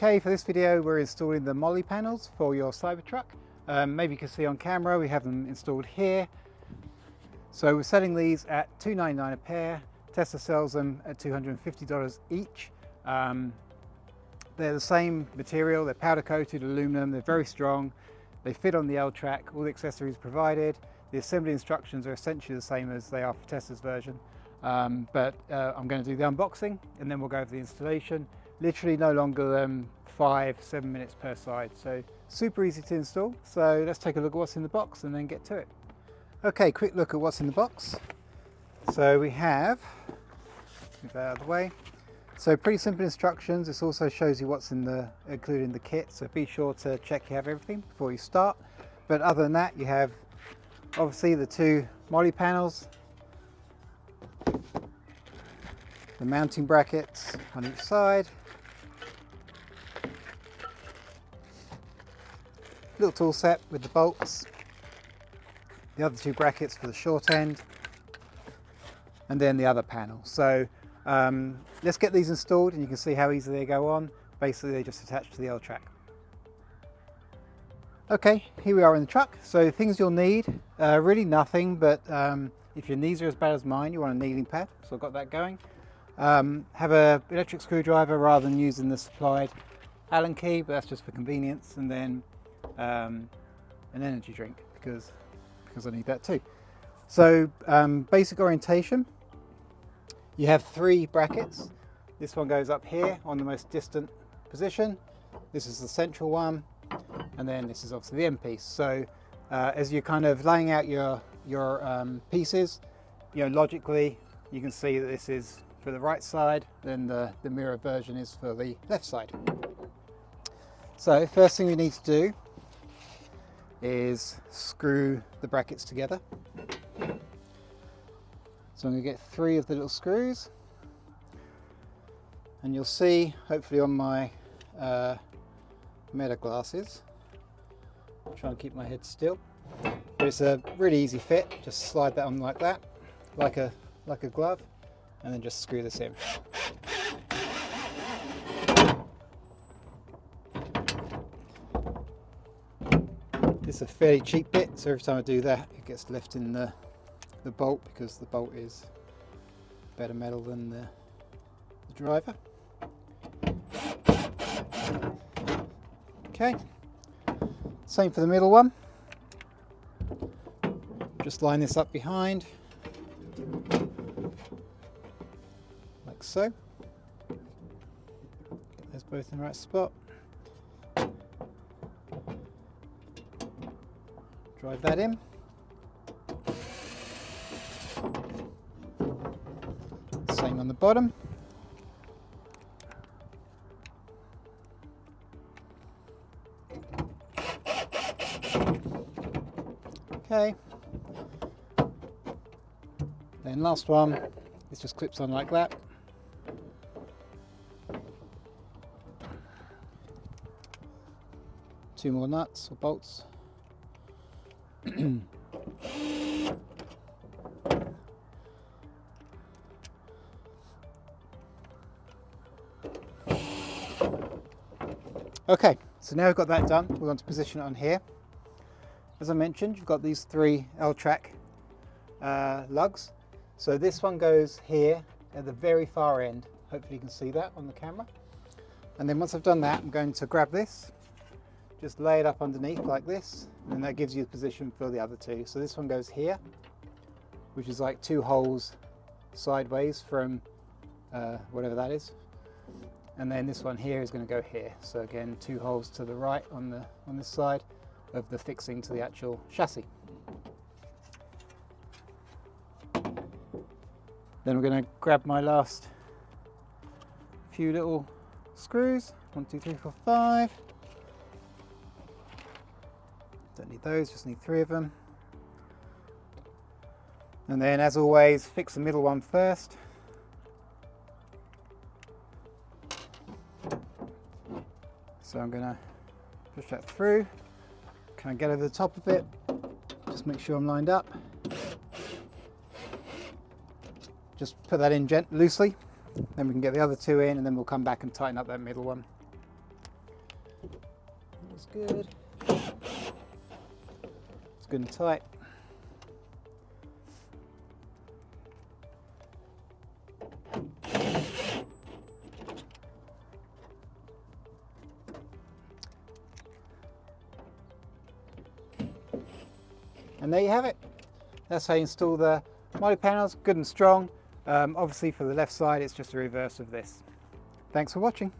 Okay, for this video we're installing the Molle panels for your Cybertruck. Maybe you can see on camera we have them installed here. So we're selling these at $2.99 a pair. Tesla sells them at $250 each. They're the same material, they're powder coated aluminum, they're very strong. They fit on the L-track, all the accessories provided. The assembly instructions are essentially the same as they are for Tesla's version. I'm going to do the unboxing and then we'll go over the installation. Literally no longer than 5-7 minutes per side, so super easy to install. So let's take a look at what's in the box and then get to it. Okay, quick look at what's in the box. So we have, move that out of the way. So pretty simple instructions. This also shows you what's included in the kit, so be sure to check you have everything before you start. But other than that, you have obviously the two Molle panels, the mounting brackets on each side, little tool set with the bolts, the other two brackets for the short end, and then the other panel. So let's get these installed and you can see how easily they go on. Basically they just attach to the L-track. Okay, here we are in the truck. So things you'll need, really nothing, but if your knees are as bad as mine, you want a kneeling pad, so I've got that going. Have an electric screwdriver rather than using the supplied Allen key, but that's just for convenience, and then an energy drink because I need that too. So basic orientation, you have three brackets. This one goes up here on the most distant position. This is the central one, and then this is obviously the end piece. So as you're kind of laying out your pieces, logically you can see that this is for the right side, then the mirror version is for the left side. So first thing we need to do is screw the brackets together. So I'm going to get three of the little screws, and you'll see hopefully on my meta glasses, I'll try and keep my head still, but it's a really easy fit. Just slide that on like that, like a glove, and then just screw this in. It's a fairly cheap bit, so every time I do that it gets left in the bolt, because the bolt is better metal than the driver. Okay, same for the middle one. Just line this up behind, like so. Get those both in the right spot. Drive that in. Same on the bottom. Okay. Then last one, this just clips on like that. Two more nuts or bolts. Okay, so now we've got that done, we're going to position it on here. As I mentioned, you've got these three L-track lugs. So this one goes here at the very far end. Hopefully you can see that on the camera. And then once I've done that, I'm going to grab this, just lay it up underneath like this, and that gives you the position for the other two. So this one goes here, which is like two holes sideways from whatever that is. And then this one here is going to go here. So again, two holes to the right on this side of the fixing to the actual chassis. Then we're going to grab my last few little screws. 1, 2, 3, 4, 5. Don't need those, just need 3 of them. And then, as always, fix the middle one first. So I'm going to push that through. Can I get over the top of it? Just make sure I'm lined up. Just put that in loosely, then we can get the other two in, and then we'll come back and tighten up that middle one. That's good. It's good and tight. And there you have it. That's how you install the Molle panels, good and strong. Obviously for the left side, it's just a reverse of this. Thanks for watching.